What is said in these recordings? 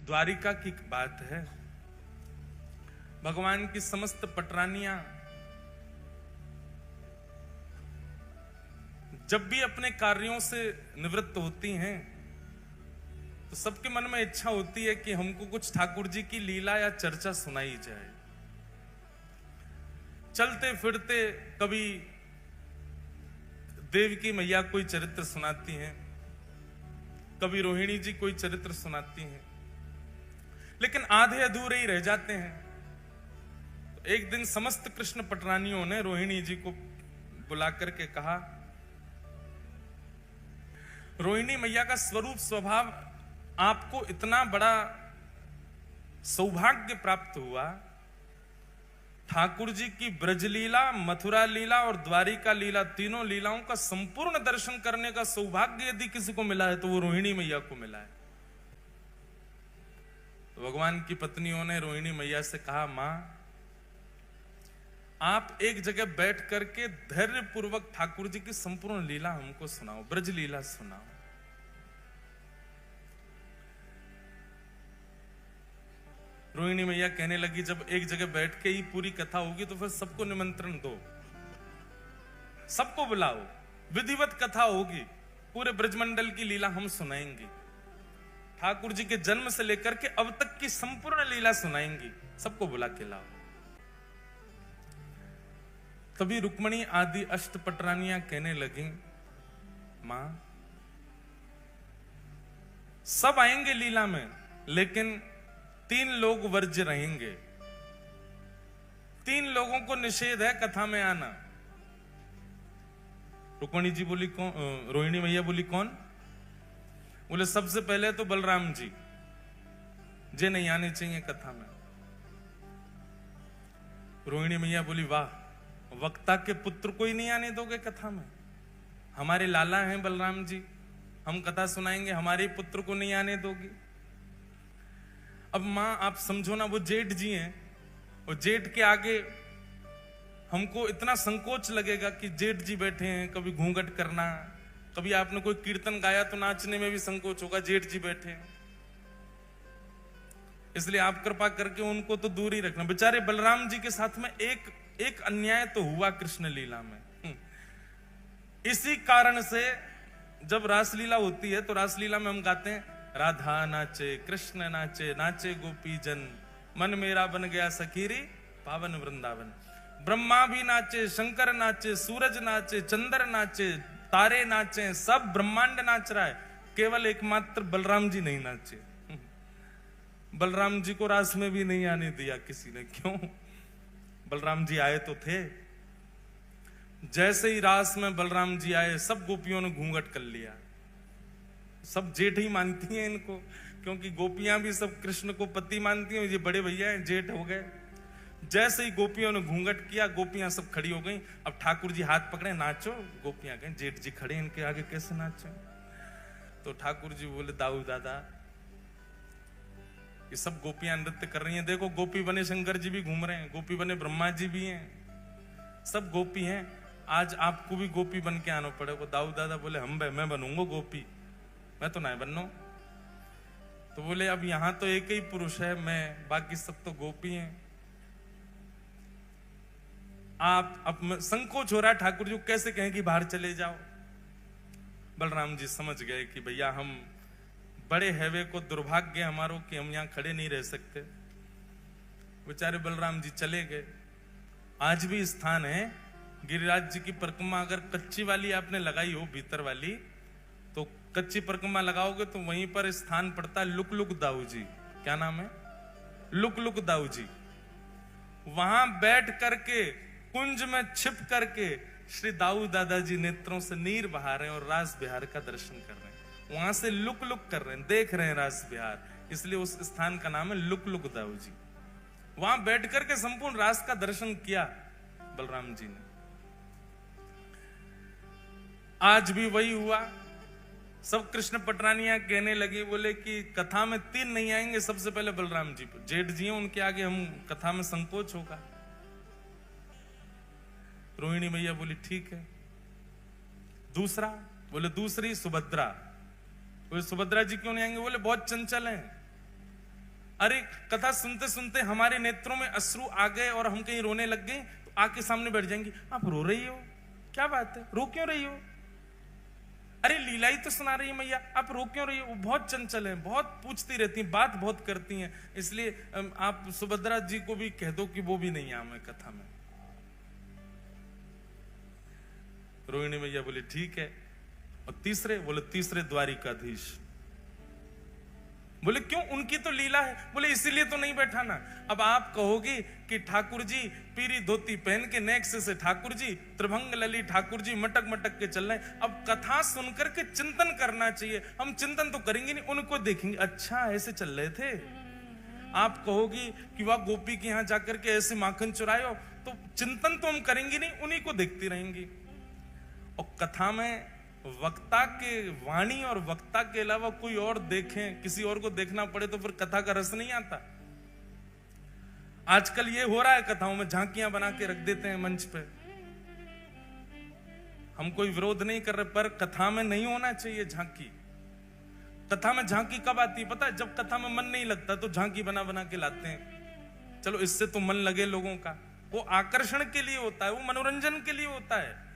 द्वारिका की बात है। भगवान की समस्त पटरानियां जब भी अपने कार्यों से निवृत्त होती हैं तो सबके मन में इच्छा होती है कि हमको कुछ ठाकुर जी की लीला या चर्चा सुनाई जाए। चलते फिरते कभी देवकी मैया कोई चरित्र सुनाती हैं, कभी रोहिणी जी कोई चरित्र सुनाती हैं, लेकिन आधे अधूरे ही रह जाते हैं। तो एक दिन समस्त कृष्ण पटरानियों ने रोहिणी जी को बुला करके कहा, रोहिणी मैया का स्वरूप स्वभाव आपको इतना बड़ा सौभाग्य प्राप्त हुआ, ठाकुर जी की ब्रज लीला, मथुरा लीला और द्वारिका लीला, तीनों लीलाओं का संपूर्ण दर्शन करने का सौभाग्य यदि किसी को मिला है तो वो रोहिणी मैया को मिला है। तो भगवान की पत्नियों ने रोहिणी मैया से कहा, मां आप एक जगह बैठ करके धैर्य पूर्वक ठाकुर जी की संपूर्ण लीला हमको सुनाओ, ब्रज लीला सुनाओ। रोहिणी मैया कहने लगी, जब एक जगह बैठ के ही पूरी कथा होगी तो फिर सबको निमंत्रण दो, सबको बुलाओ, विधिवत कथा होगी, पूरे ब्रजमंडल की लीला हम सुनाएंगे, ठाकुर जी के जन्म से लेकर के अब तक की संपूर्ण लीला सुनाएंगी, सबको बुला के लाओ। तभी रुक्मणी आदि अष्टपटरानियां कहने लगी, मां सब आएंगे लीला में, लेकिन 3 लोग वर्ज्य रहेंगे। 3 लोगों को निषेध है कथा में आना। रुक्मणी जी बोली, कौन? रोहिणी मैया बोली, कौन? बोले सबसे पहले तो बलराम जी, जे नहीं आने चाहिए कथा में। रोहिणी मैया बोली, वाह, वक्ता के पुत्र को ही नहीं आने दोगे कथा में? हमारे लाला हैं बलराम जी, हम कथा सुनाएंगे, हमारे पुत्र को नहीं आने दोगी? अब मां आप समझो ना, वो जेठ जी हैं, और जेठ के आगे हमको इतना संकोच लगेगा कि जेठ जी बैठे हैं, कभी घूंघट करना, कभी आपने कोई कीर्तन गाया तो नाचने में भी संकोच होगा, जेठ जी बैठे हैं। इसलिए आप कृपा करके उनको तो दूर ही रखना। बेचारे बलराम जी के साथ में एक अन्याय तो हुआ कृष्ण लीला में। इसी कारण से जब रासलीला होती है तो रासलीला में हम गाते हैं, राधा नाचे कृष्ण नाचे, नाचे गोपी जन, मन मेरा बन गया सखीरी पावन वृंदावन। ब्रह्मा भी नाचे, शंकर नाचे, सूरज नाचे, चंद्र नाचे, तारे नाचे, सब ब्रह्मांड नाच रहा है, केवल एकमात्र बलराम जी नहीं नाचे। बलराम जी को रास में भी नहीं आने दिया किसी ने। क्यों? बलराम जी आए तो थे, जैसे ही रास में बलराम जी आए सब गोपियों ने घूंघट कर लिया। सब जेठ ही मानती हैं इनको, क्योंकि गोपियां भी सब कृष्ण को पति मानती हैं, ये बड़े भैया हैं, जेठ हो गए। जैसे ही गोपियों ने घूंघट किया, गोपियां सब खड़ी हो गई। अब ठाकुर जी हाथ पकड़े, नाचो। गोपियां कहें, जेठ जी खड़े, इनके आगे कैसे नाचो? तो ठाकुर जी बोले, दाऊ दादा, ये सब गोपियां नृत्य कर रही हैं, देखो गोपी बने शंकर जी भी घूम रहे हैं, गोपी बने ब्रह्मा जी भी हैं, सब गोपी हैं, आज आपको भी गोपी बन के आना पड़ेगा। दाऊ दादा बोले, मैं बनूंगा गोपी, मैं तो नहीं बनना। तो बोले, अब यहां तो एक ही पुरुष है, मैं, बाकी सब तो गोपी हैं। आप अब संकोच हो रहा है, ठाकुर जी कैसे कहें कि बाहर चले जाओ। बलराम जी समझ गए कि भैया हम बड़े हैवे को दुर्भाग्य हमारो कि हम यहां खड़े नहीं रह सकते। बेचारे बलराम जी चले गए। आज भी स्थान है, गिरिराज जी की परिक्रमा अगर कच्ची वाली आपने लगाई हो, भीतर वाली, तो कच्ची परिक्रमा लगाओगे तो वहीं पर स्थान पड़ता है लुक लुक दाऊ जी। क्या नाम है? Look look Dau ji. वहां बैठ करके कुंज में छिप करके श्री दाऊ दादाजी नेत्रों से नीर बहा रहे हैं और रास बिहार का दर्शन कर रहे हैं। वहां से लुक लुक कर रहे हैं, देख रहे हैं रास बिहार, इसलिए उस स्थान का नाम है लुक लुक दाऊ जी। वहां बैठ करके संपूर्ण रास का दर्शन किया बलराम जी ने। आज भी वही हुआ। सब कृष्ण पटरानियां कहने लगी, बोले कि कथा में 3 नहीं आएंगे, सबसे पहले बलराम जी, जेठ जी हैं, उनके आगे हम कथा में संकोच होगा। रोहिणी मैया बोली, ठीक है। दूसरा? बोले दूसरी सुभद्रा। बोले सुभद्रा जी क्यों नहीं आएंगे? बोले बहुत चंचल हैं, अरे कथा सुनते सुनते हमारे नेत्रों में अश्रु आ गए और हम कहीं रोने लग गए तो आके सामने बैठ जाएंगी, आप रो रही हो, क्या बात है, रो क्यों रही हो? अरे लीला ही तो सुना रही है मैया, आप रो क्यों रही हो? वो बहुत चंचल है, बहुत पूछती रहती हैं, बात बहुत करती हैं, इसलिए आप सुभद्रा जी को भी कह दो कि वो भी नहीं आवे कथा में। रोहिणी मैया बोले ठीक है। और तीसरे बोले, तीसरे द्वारिकाधीश। बोले क्यों, उनकी तो लीला है। बोले इसीलिए तो नहीं बैठा ना। अब आप कहोगे कि ठाकुर जी पीरी धोती पहन के नेक्स्ट से ठाकुर जी त्रिभंग लली ठाकुर जी मटक मटक के चल रहे हैं। अब कथा सुनकर के चिंतन करना चाहिए। हम चिंतन तो करेंगे नहीं, उनको देखेंगे, अच्छा ऐसे चल रहे थे। आप कहोगी कि वह गोपी के यहां जाकर के ऐसे माखन चुरायो, तो चिंतन तो हम करेंगे नहीं, उन्हीं को देखती रहेंगी। और कथा में वक्ता के वाणी और वक्ता के अलावा कोई और देखें, किसी और को देखना पड़े तो फिर कथा का रस नहीं आता। आजकल ये हो रहा है, कथाओं में झांकियां बना के रख देते हैं मंच पे। हम कोई विरोध नहीं कर रहे, पर कथा में नहीं होना चाहिए झांकी। कथा में झांकी कब आती है पता है? जब कथा में मन नहीं लगता तो झांकी बना बना के लाते हैं। चलो इससे तो मन लगे लोगों का, वो आकर्षण के लिए होता है, वो मनोरंजन के लिए होता है।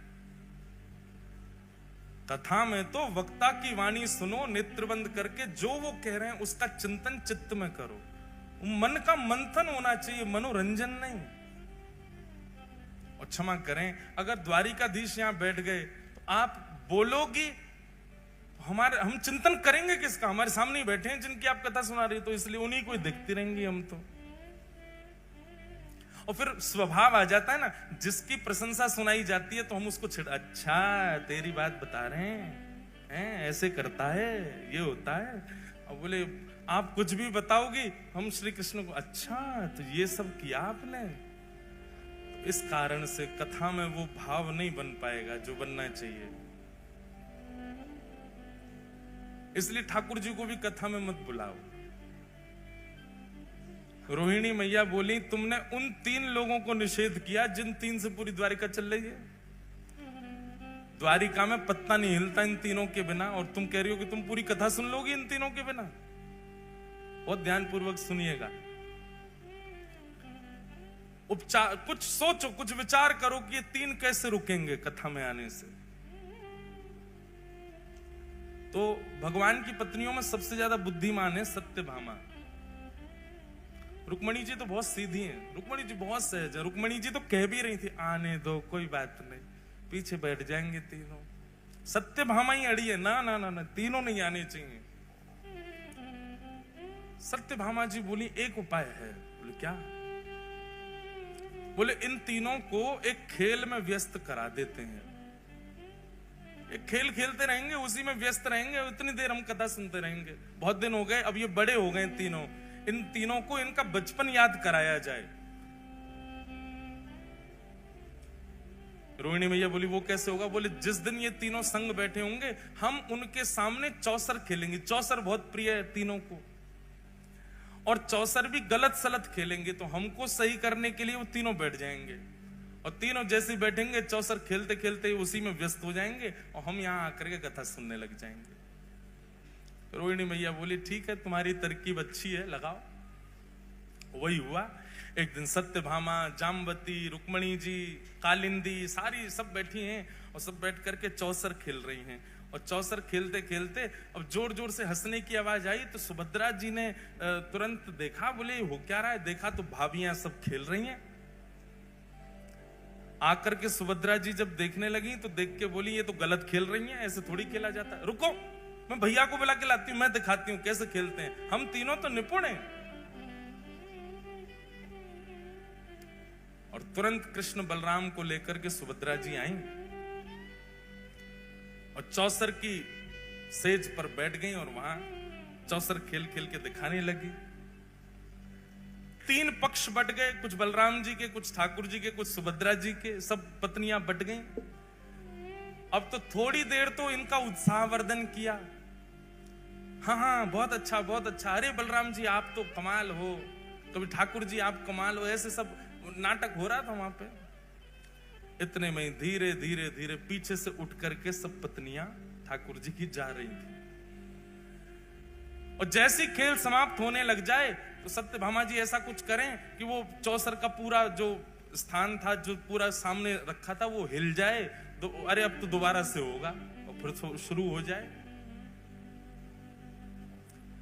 कथा में तो वक्ता की वाणी सुनो, नेत्र बंद करके जो वो कह रहे हैं उसका चिंतन चित्त में करो। मन का मंथन होना चाहिए, मनोरंजन नहीं। और क्षमा करें, अगर द्वारिकाधीश यहां बैठ गए तो आप बोलोगी, हम चिंतन करेंगे किसका? हमारे सामने ही बैठे हैं जिनकी आप कथा सुना रही, तो इसलिए उन्हीं को ही देखती रहेंगी हम तो। और फिर स्वभाव आ जाता है ना, जिसकी प्रशंसा सुनाई जाती है तो हम उसको अच्छा तेरी बात बता रहे हैं, ऐसे करता है, ये होता है। अब बोले आप कुछ भी बताओगी, हम श्री कृष्ण को, अच्छा तो ये सब किया आपने। तो इस कारण से कथा में वो भाव नहीं बन पाएगा जो बनना चाहिए। इसलिए ठाकुर जी को भी कथा में मत बुलाओ। रोहिणी मैया बोली, तुमने उन 3 लोगों को निषेध किया जिन 3 से पूरी द्वारिका चल रही है। द्वारिका में पत्ता नहीं हिलता इन तीनों के बिना, और तुम कह रही हो कि तुम पूरी कथा सुन लोगी इन तीनों के बिना। बहुत ध्यानपूर्वक सुनिएगा, उपचार कुछ सोचो, कुछ विचार करो कि ये 3 कैसे रुकेंगे कथा में आने से। तो भगवान की पत्नियों में सबसे ज्यादा बुद्धिमान है सत्यभामा। रुक्मणी जी तो बहुत सीधी हैं, रुक्मणी जी बहुत सहज है। रुक्मणी जी तो कह भी रही थी, आने दो कोई बात नहीं, पीछे बैठ जाएंगे तीनों। सत्यभामा ही अड़ी है, ना ना ना ना, तीनों नहीं आने चाहिए। सत्यभामा जी बोली एक उपाय है। बोले क्या? बोले इन तीनों को एक खेल में व्यस्त करा देते हैं, एक खेल खेलते रहेंगे, उसी में व्यस्त रहेंगे, उतनी देर हम कथा सुनते रहेंगे। बहुत दिन हो गए, अब ये बड़े हो गए तीनों, इन तीनों को इनका बचपन याद कराया जाए। रोहिणी मैया बोली वो कैसे होगा? बोले जिस दिन ये तीनों संग बैठे होंगे, हम उनके सामने चौसर खेलेंगे। चौसर बहुत प्रिय है तीनों को, और चौसर भी गलत सलत खेलेंगे, तो हमको सही करने के लिए वो तीनों बैठ जाएंगे, और तीनों जैसे बैठेंगे चौसर खेलते खेलते उसी में व्यस्त हो जाएंगे, और हम यहां आकर के कथा सुनने लग जाएंगे। रोहिणी मैया बोली ठीक है, तुम्हारी तरकीब अच्छी है, लगाओ। वही हुआ। एक दिन सत्यभामा, जामवती, रुक्मणी जी, कालिंदी, सारी सब बैठी हैं, और सब बैठ करके चौसर खेल रही हैं। और चौसर खेलते खेलते अब जोर जोर से हंसने की आवाज आई, तो सुभद्रा जी ने तुरंत देखा। बोले हो क्या रहा है? देखा तो भाभियां सब खेल रही हैं। आकर के सुभद्रा जी जब देखने लगी तो देख के बोली ये तो गलत खेल रही हैं, ऐसे थोड़ी खेला जाता है। रुको, मैं भैया को बुला के लाती हूं, मैं दिखाती हूं कैसे खेलते हैं, हम तीनों तो निपुण हैं। और तुरंत कृष्ण बलराम को लेकर के सुभद्रा जी आई और चौसर की सेज पर बैठ गई, और वहां चौसर खेल खेल के दिखाने लगी। 3 पक्ष बट गए, कुछ बलराम जी के, कुछ ठाकुर जी के, कुछ सुभद्रा जी के, सब पत्नियां बट गईं। अब तो थोड़ी देर तो इनका उत्साहवर्धन किया। हाँ हाँ बहुत अच्छा बहुत अच्छा, अरे बलराम जी आप तो कमाल हो, कभी ठाकुर जी आप कमाल हो, ऐसे सब नाटक हो रहा था वहां पे। इतने में धीरे धीरे धीरे पीछे से उठ करके सब पत्नियां ठाकुर जी की जा रही थी। और जैसी खेल समाप्त होने लग जाए तो सत्यभामा जी ऐसा कुछ करें कि वो चौसर का पूरा जो स्थान था, जो पूरा सामने रखा था, वो हिल जाए। अरे अब तो दोबारा से होगा और फिर शुरू हो जाए।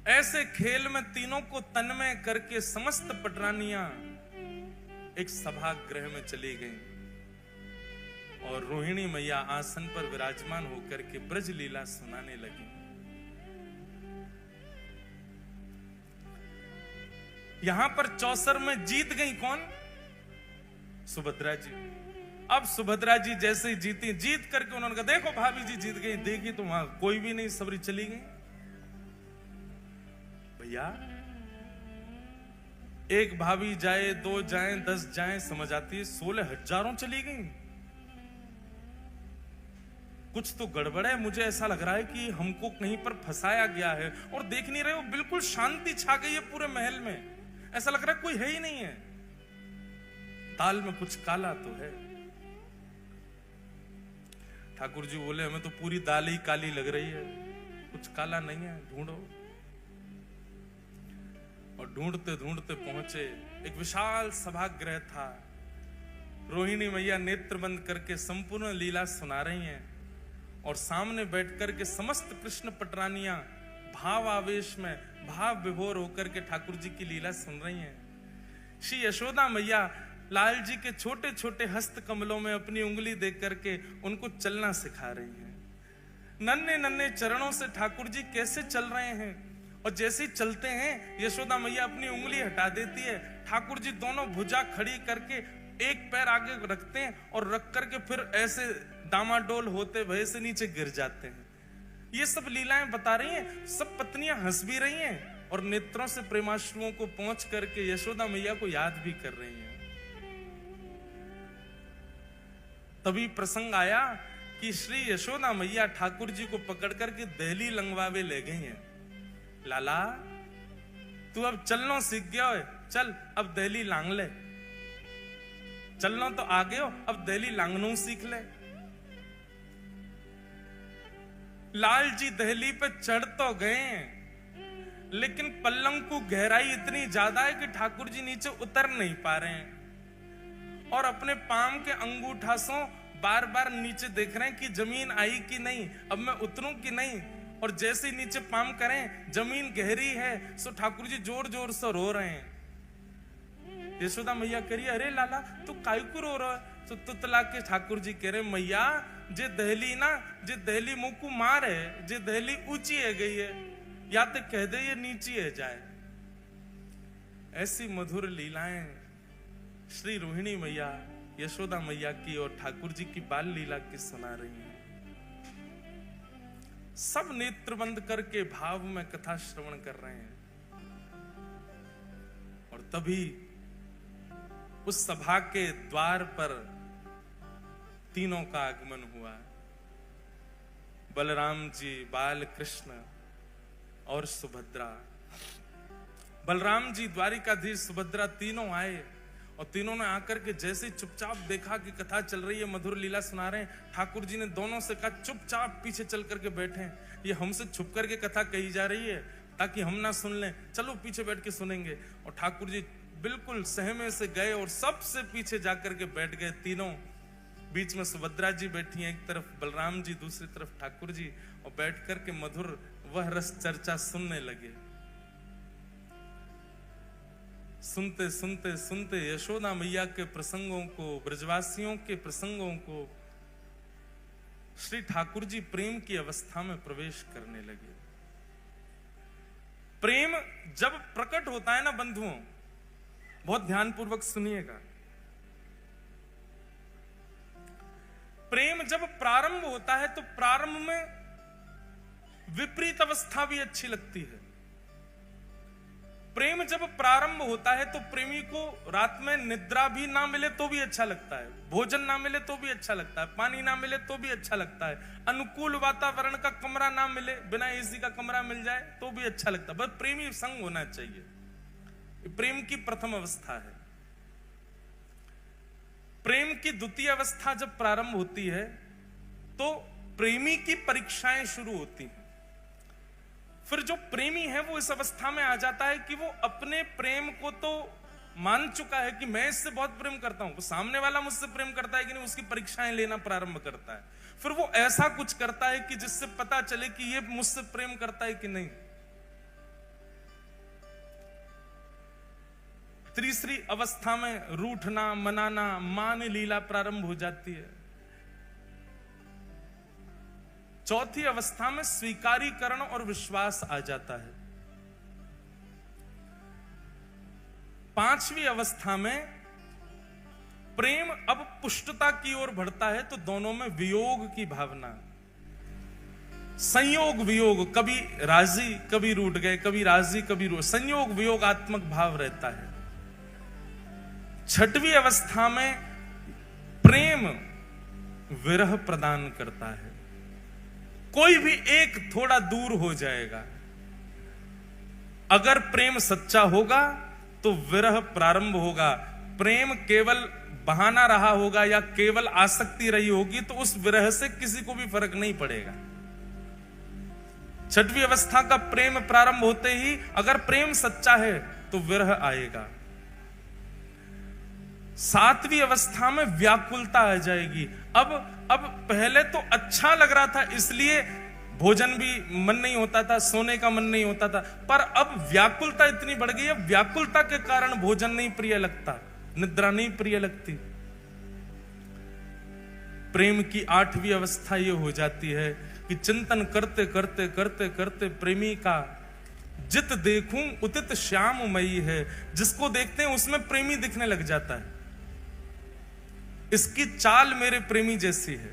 ऐसे खेल में तीनों को तन्मय करके समस्त पटरानियां एक सभागृह में चली गईं और रोहिणी मैया आसन पर विराजमान होकर के ब्रज लीला सुनाने लगी। यहां पर चौसर में जीत गई कौन? सुभद्रा जी। अब सुभद्रा जी जैसे ही जीती, जीत करके उन्होंने कहा देखो भाभी जी जीत गई। देखी तो वहां कोई भी नहीं, सबरी चली गई। भैया एक भाभी जाए, 2 जाए, 10 जाए समझ आती है, 16 हजारों चली गई। कुछ तो गड़बड़ है। मुझे ऐसा लग रहा है कि हमको कहीं पर फंसाया गया है। और देख नहीं रहे हो, बिल्कुल शांति छा गई है पूरे महल में। ऐसा लग रहा है कोई है ही नहीं है। ताल में कुछ काला तो है। ठाकुर जी बोले हमें तो पूरी दाल ही काली लग रही है, कुछ काला नहीं है, ढूंढो। और ढूंढते ढूंढते पहुंचे। एक विशाल सभागृह था। रोहिणी मैया नेत्र बंद करके संपूर्ण लीला सुना रही हैं और सामने बैठ करके समस्त कृष्ण पटरानियां भाव आवेश में भाव विभोर होकर के ठाकुर जी की लीला सुन रही हैं। श्री यशोदा मैया लाल जी के छोटे छोटे हस्त कमलों में अपनी उंगली देख करके उनको चलना सिखा रही हैं। नन्हे नन्हे चरणों से ठाकुर जी कैसे चल रहे हैं, और जैसे ही चलते हैं यशोदा मैया अपनी उंगली हटा देती है। ठाकुर जी दोनों भुजा खड़ी करके एक पैर आगे रखते हैं और रख करके फिर ऐसे डामाडोल होते भय से नीचे गिर जाते हैं। ये सब लीलाएं बता रही हैं। सब पत्नियां हंस भी रही हैं और नेत्रों से प्रेमाश्रुओं को पहुंच करके यशोदा मैया को याद भी कर रही हैं। तभी प्रसंग आया कि श्री यशोदा मैया ठाकुर जी को पकड़ करके दहली लंगवावे ले गई हैं। लाला तू अब चलना सीख गया है, चल अब दहली लांग ले। चलना तो आगे हो, अब दहली लांगनू सीख ले। लाल जी दहली पे चढ़ तो गए, लेकिन पल्लंग को गहराई इतनी ज्यादा है कि ठाकुर जी नीचे उतर नहीं पा रहे हैं और अपने पाम के अंगूठासों बार बार नीचे देख रहे हैं कि जमीन आई कि नहीं, अब मैं उतरूं कि नहीं। और जैसे ही नीचे पाम करें जमीन गहरी है, सो ठाकुर जी जोर जोर से रो रहे हैं। यशोदा मैया कह रही अरे लाला तू काहे को रो रहा है? तो तुतला के ठाकुर जी कह रहे मैया जे दहली ना, जे दहली मुंह को मार है, जे दहली ऊंची है गई है, या तो कह दे ये नीची है जाए। ऐसी मधुर लीलाएं श्री रोहिणी मैया यशोदा मैया की और ठाकुर जी की बाल लीला की सुना रही हैं। सब नेत्र बंद करके भाव में कथा श्रवण कर रहे हैं। और तभी उस सभा के द्वार पर तीनों का आगमन हुआ। बलराम जी, बाल कृष्ण और सुभद्रा। बलराम जी, द्वारिकाधीश, सुभद्रा तीनों आए और तीनों ने आकर के जैसे चुपचाप देखा कि कथा चल रही है, मधुर लीला सुना रहे हैं। ठाकुर जी ने दोनों से कहा चुपचाप पीछे चल करके बैठे, ये हमसे छुप करके कथा कही जा रही है ताकि हम ना सुन लें, चलो पीछे बैठ के सुनेंगे। और ठाकुर जी बिल्कुल सहमे से गए और सबसे पीछे जाकर के बैठ गए तीनों। बीच में सुभद्रा जी बैठी हैं, एक तरफ बलराम जी, दूसरी तरफ ठाकुर जी, और बैठ करके मधुर वह रस चर्चा सुनने लगे। सुनते सुनते सुनते यशोदा मैया के प्रसंगों को, ब्रजवासियों के प्रसंगों को, श्री ठाकुर जी प्रेम की अवस्था में प्रवेश करने लगे। प्रेम जब प्रकट होता है ना बंधुओं, बहुत ध्यानपूर्वक सुनिएगा, प्रेम जब प्रारंभ होता है तो प्रारंभ में विपरीत अवस्था भी अच्छी लगती है। प्रेम जब प्रारंभ होता है तो प्रेमी को रात में निद्रा भी ना मिले तो भी अच्छा लगता है, भोजन ना मिले तो भी अच्छा लगता है, पानी ना मिले तो भी अच्छा लगता है, अनुकूल वातावरण का कमरा ना मिले, बिना एसी का कमरा मिल जाए तो भी अच्छा लगता है, बस प्रेमी संग होना चाहिए। प्रेम की प्रथम अवस्था है। प्रेम की द्वितीय अवस्था जब प्रारंभ होती है तो प्रेमी की परीक्षाएं शुरू होती हैं। फिर जो प्रेमी है वो इस अवस्था में आ जाता है कि वो अपने प्रेम को तो मान चुका है कि मैं इससे बहुत प्रेम करता हूं, वो सामने वाला मुझसे प्रेम करता है कि नहीं, उसकी परीक्षाएं लेना प्रारंभ करता है। फिर वो ऐसा कुछ करता है कि जिससे पता चले कि ये मुझसे प्रेम करता है कि नहीं। तीसरी अवस्था में रूठना, मनाना, मान लीला प्रारंभ हो जाती है। चौथी अवस्था में स्वीकारीकरण और विश्वास आ जाता है। पांचवी अवस्था में प्रेम अब पुष्टता की ओर बढ़ता है, तो दोनों में वियोग की भावना, संयोग वियोग, कभी राजी कभी रूठ गए, कभी राजी कभी रूठ, संयोग वियोगात्मक भाव रहता है। छठवीं अवस्था में प्रेम विरह प्रदान करता है। कोई भी एक थोड़ा दूर हो जाएगा। अगर प्रेम सच्चा होगा तो विरह प्रारंभ होगा। प्रेम केवल बहाना रहा होगा या केवल आसक्ति रही होगी तो उस विरह से किसी को भी फर्क नहीं पड़ेगा। छठवीं अवस्था का प्रेम प्रारंभ होते ही अगर प्रेम सच्चा है तो विरह आएगा। सातवीं अवस्था में व्याकुलता आ जाएगी। अब पहले तो अच्छा लग रहा था इसलिए भोजन भी मन नहीं होता था, सोने का मन नहीं होता था, पर अब व्याकुलता इतनी बढ़ गई है, व्याकुलता के कारण भोजन नहीं प्रिय लगता, निद्रा नहीं प्रिय लगती। प्रेम की आठवीं अवस्था यह हो जाती है कि चिंतन करते करते करते करते प्रेमी का जित देखूं उतित श्याममयी है, जिसको देखते हैं उसमें प्रेमी दिखने लग जाता है। इसकी चाल मेरे प्रेमी जैसी है,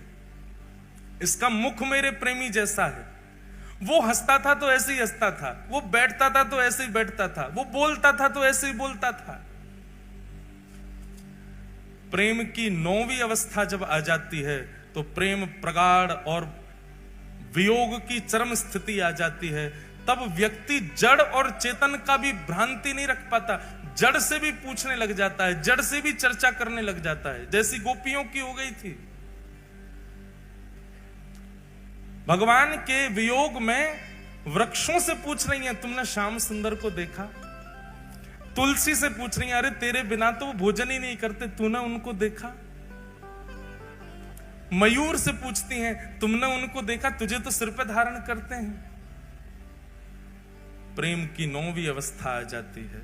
इसका मुख मेरे प्रेमी जैसा है, वो हंसता था तो ऐसे ही हंसता था, वो बैठता था तो ऐसे ही बैठता था, वो बोलता था तो ऐसे ही बोलता था। प्रेम की नौवीं अवस्था जब आ जाती है तो प्रेम प्रगाढ़ और वियोग की चरम स्थिति आ जाती है। तब व्यक्ति जड़ और चेतन का भी भ्रांति नहीं रख पाता, जड़ से भी पूछने लग जाता है, जड़ से भी चर्चा करने लग जाता है, जैसी गोपियों की हो गई थी। भगवान के वियोग में वृक्षों से पूछ रही हैं, तुमने श्याम सुंदर को देखा? तुलसी से पूछ रही हैं, अरे तेरे बिना तो वो भोजन ही नहीं करते, तूने उनको देखा? मयूर से पूछती हैं, तुमने उनको देखा? तुझे तो सिर पे धारण करते हैं। प्रेम की नौवीं अवस्था आ जाती है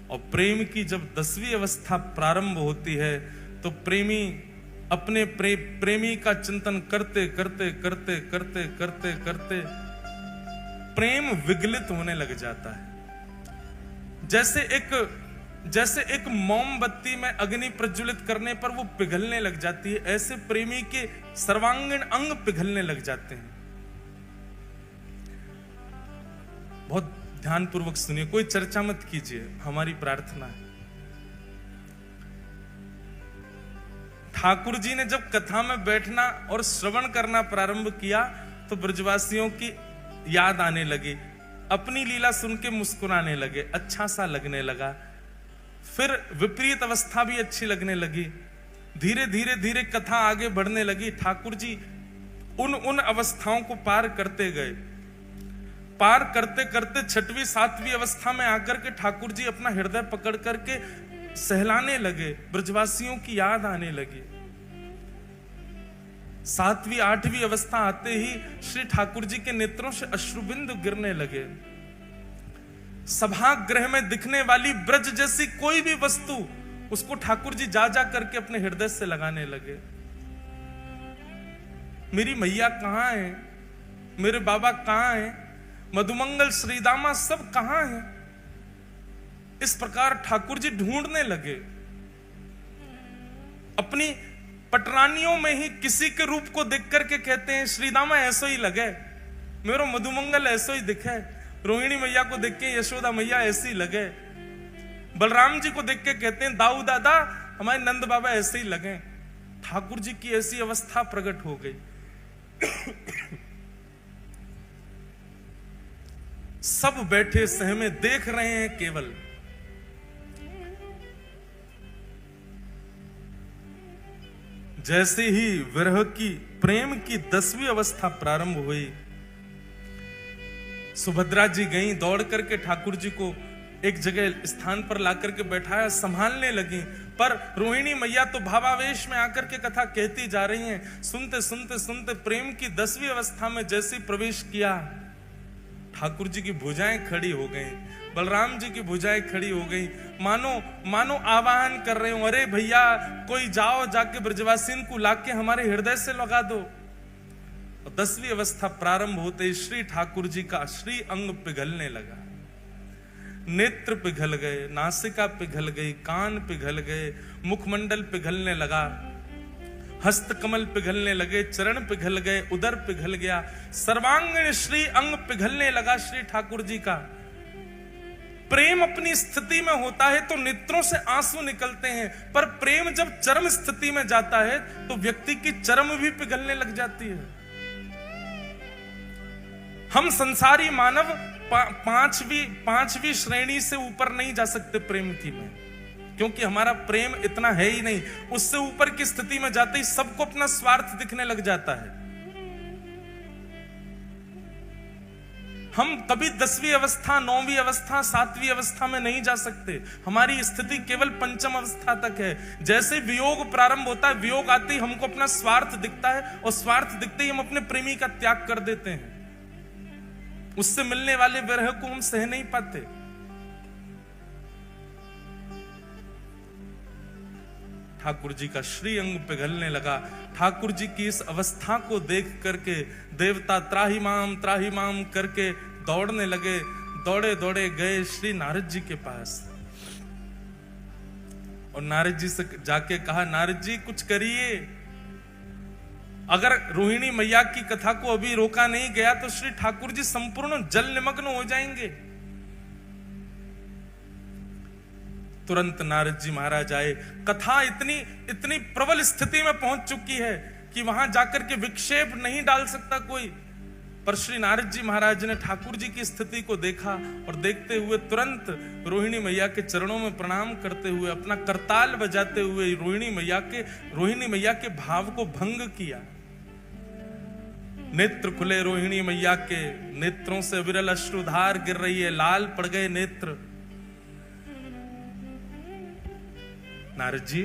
और प्रेम की जब 10वीं अवस्था प्रारंभ होती है तो प्रेमी अपने प्रेमी का चिंतन करते करते करते करते करते करते प्रेम विगलित होने लग जाता है। जैसे एक मोमबत्ती में अग्नि प्रज्वलित करने पर वो पिघलने लग जाती है, ऐसे प्रेमी के सर्वांगीण अंग पिघलने लग जाते हैं। बहुत ध्यानपूर्वक सुनिए, कोई चर्चा मत कीजिए, हमारी प्रार्थना है। ठाकुर जी ने जब कथा में बैठना और श्रवण करना प्रारंभ किया तो ब्रजवासियों की याद आने लगी, अपनी लीला सुन के मुस्कुराने लगे, अच्छा सा लगने लगा। फिर विपरीत अवस्था भी अच्छी लगने लगी, धीरे धीरे धीरे कथा आगे बढ़ने लगी। ठाकुर जी उन अवस्थाओं को पार करते गए, पार करते करते 6वीं 7वीं अवस्था में आकर के ठाकुर जी अपना हृदय पकड़ करके सहलाने लगे, ब्रजवासियों की याद आने लगी। 7वीं 8वीं अवस्था आते ही श्री ठाकुर जी के नेत्रों से अश्रुबिंदु गिरने लगे। सभागृह में दिखने वाली ब्रज जैसी कोई भी वस्तु उसको ठाकुर जी जा जा करके अपने हृदय से लगाने लगे। मेरी मैया कहां है, मेरे बाबा कहां है, मधुमंगल श्रीदामा सब कहां हैं? इस प्रकार ठाकुर जी ढूंढने लगे। अपनी पटरानियों में ही किसी के रूप को देख करके कहते हैं, श्रीदामा ऐसो ही लगे, मेरो मधुमंगल ऐसो ही दिखे, रोहिणी मैया को देख के यशोदा मैया ऐसी लगे, बलराम जी को देख के कहते हैं दाऊ दादा हमारे नंद बाबा ऐसे ही लगे। ठाकुर जी की ऐसी अवस्था प्रकट हो गई। सब बैठे सहमे देख रहे हैं केवल। जैसे ही विरह की प्रेम की 10वीं अवस्था प्रारंभ हुई, सुभद्रा जी गई, दौड़ करके ठाकुर जी को एक जगह स्थान पर ला करके बैठाया, संभालने लगी। पर रोहिणी मैया तो भावावेश में आकर के कथा कहती जा रही हैं। सुनते सुनते सुनते प्रेम की 10वीं अवस्था में जैसे प्रवेश किया, ठाकुर जी की भुजाएं खड़ी हो गई, बलराम जी की भुजाएं खड़ी हो गई, मानो आवाहन कर रहे हो, अरे भैया कोई जाओ, जाके ब्रजवासीन को लाके हमारे हृदय से लगा दो। 10वीं अवस्था प्रारंभ होते श्री ठाकुर जी का श्री अंग पिघलने लगा, नेत्र पिघल गए, नासिका पिघल गई, कान पिघल गए, मुखमंडल पिघलने लगा, हस्तकमल पिघलने लगे, चरण पिघल गए, उदर पिघल गया, सर्वांगीण श्री अंग पिघलने लगा श्री ठाकुर जी का। प्रेम अपनी स्थिति में होता है तो नेत्रों से आंसू निकलते हैं, पर प्रेम जब चरम स्थिति में जाता है तो व्यक्ति की चरम भी पिघलने लग जाती है। हम संसारी मानव पांचवी श्रेणी से ऊपर नहीं जा सकते प्रेम की में, क्योंकि हमारा प्रेम इतना है ही नहीं। उससे ऊपर की स्थिति में जाते ही सबको अपना स्वार्थ दिखने लग जाता है। हम कभी 10वीं अवस्था, 9वीं अवस्था, 7वीं अवस्था में नहीं जा सकते। हमारी स्थिति केवल 5वीं अवस्था तक है। जैसे वियोग प्रारंभ होता है, वियोग आते ही हमको अपना स्वार्थ दिखता है, और स्वार्थ दिखते ही हम अपने प्रेमी का त्याग कर देते हैं। उससे मिलने वाले विरह को हम सह नहीं पाते। ठाकुर जी का श्री अंग पिघलने लगा। ठाकुर जी की इस अवस्था को देख करके देवता त्राहि माम करके दौड़ने लगे। दौड़े दौड़े गए श्री नारद जी के पास, और नारद जी से जाके कहा, नारद जी कुछ करिए। अगर रोहिणी मैया की कथा को अभी रोका नहीं गया तो श्री ठाकुर जी संपूर्ण जल निमग्न हो जाएंगे। तुरंत नारद जी महाराज आए। कथा इतनी प्रबल स्थिति में पहुंच चुकी है कि वहां जाकर के विक्षेप नहीं डाल सकता कोई। पर श्री नारद जी महाराज ने ठाकुर जी की स्थिति को देखा, और देखते हुए तुरंत रोहिणी मैया के चरणों में प्रणाम करते हुए, अपना करताल बजाते हुए रोहिणी मैया के भाव को भंग किया। नेत्र खुले रोहिणी मैया के, नेत्रों से विरल अश्रुधार गिर रही है, लाल पड़ गए नेत्र। नारद जी,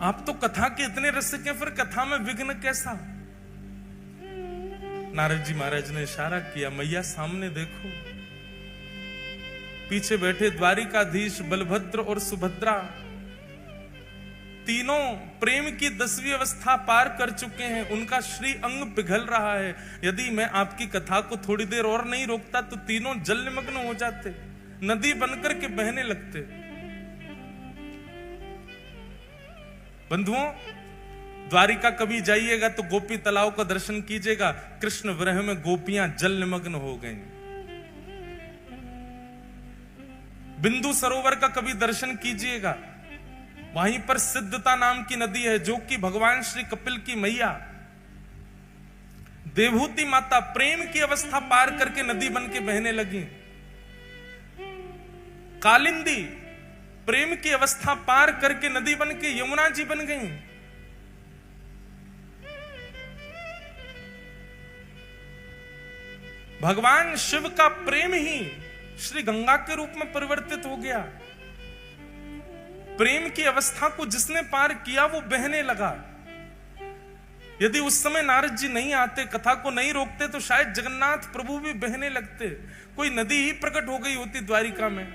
आप तो कथा के इतने रसिक हैं, फिर कथा में विघ्न कैसा? नारद जी महाराज ने इशारा किया, मैया सामने देखो। पीछे बैठे द्वारिकाधीश बलभद्र और सुभद्रा, तीनों प्रेम की 10वीं अवस्था पार कर चुके हैं। उनका श्री अंग पिघल रहा है। यदि मैं आपकी कथा को थोड़ी देर और नहीं रोकता तो तीनों जल निमग्न हो जाते, नदी बनकर के बहने लगते। बंधुओं, द्वारिका कभी जाइएगा तो गोपी तालाब का दर्शन कीजिएगा। कृष्ण विरह में गोपियां जल निमग्न हो गईं। बिंदु सरोवर का कभी दर्शन कीजिएगा, वहीं पर सिद्धता नाम की नदी है, जो कि भगवान श्री कपिल की मैया देवहूति माता प्रेम की अवस्था पार करके नदी बन के बहने लगी। कालिंदी प्रेम की अवस्था पार करके नदी बन के यमुना जी बन गई। भगवान शिव का प्रेम ही श्री गंगा के रूप में परिवर्तित हो गया। प्रेम की अवस्था को जिसने पार किया वो बहने लगा। यदि उस समय नारद जी नहीं आते, कथा को नहीं रोकते, तो शायद जगन्नाथ प्रभु भी बहने लगते। कोई नदी ही प्रकट हो गई होती द्वारिका में।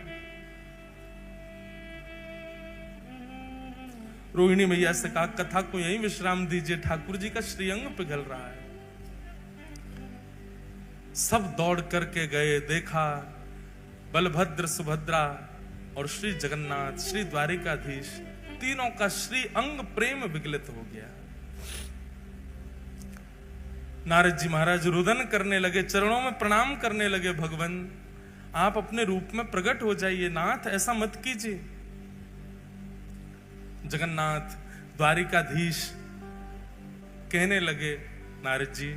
रोहिणी मैया से कहा, कथा को यहीं विश्राम दीजिए, ठाकुर जी का श्रीअंग पिघल रहा है। सब दौड़ करके गए, देखा बलभद्र, सुभद्रा और श्री जगन्नाथ, श्री द्वारिकाधीश, तीनों का श्री अंग प्रेम विगलित हो गया। नारद जी महाराज रुदन करने लगे, चरणों में प्रणाम करने लगे। भगवान, आप अपने रूप में प्रकट हो जाइए, नाथ ऐसा मत कीजिए। जगन्नाथ द्वारिकाधीश कहने लगे, नारद जी,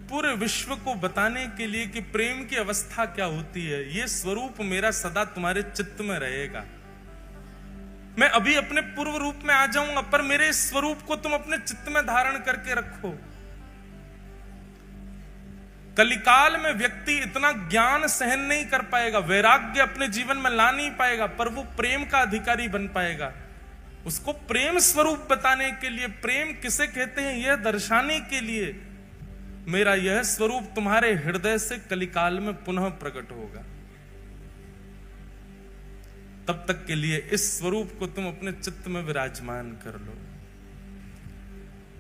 पूरे विश्व को बताने के लिए कि प्रेम की अवस्था क्या होती है, यह स्वरूप मेरा सदा तुम्हारे चित्त में रहेगा। मैं अभी अपने पूर्व रूप में आ जाऊंगा, पर मेरे स्वरूप को तुम अपने चित्त में धारण करके रखो। कलिकाल में व्यक्ति इतना ज्ञान सहन नहीं कर पाएगा, वैराग्य अपने जीवन में ला नहीं पाएगा, पर वो प्रेम का अधिकारी बन पाएगा। उसको प्रेम स्वरूप बताने के लिए, प्रेम किसे कहते हैं यह दर्शाने के लिए, मेरा यह स्वरूप तुम्हारे हृदय से कलिकाल में पुनः प्रकट होगा। तब तक के लिए इस स्वरूप को तुम अपने चित्त में विराजमान कर लो।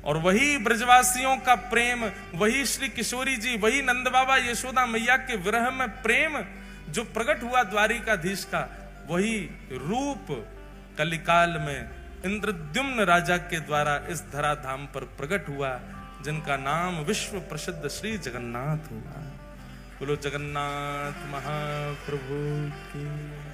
और वही ब्रजवासियों का प्रेम, वही श्री किशोरी जी, वही नंद बाबा यशोदा मैया के विरह में प्रेम जो प्रकट हुआ द्वारिकाधीश का, वही रूप कलिकाल में इंद्रद्युम्न राजा के द्वारा इस धराधाम पर प्रकट हुआ, जिनका नाम विश्व प्रसिद्ध श्री जगन्नाथ हुआ। बोलो जगन्नाथ महाप्रभु की।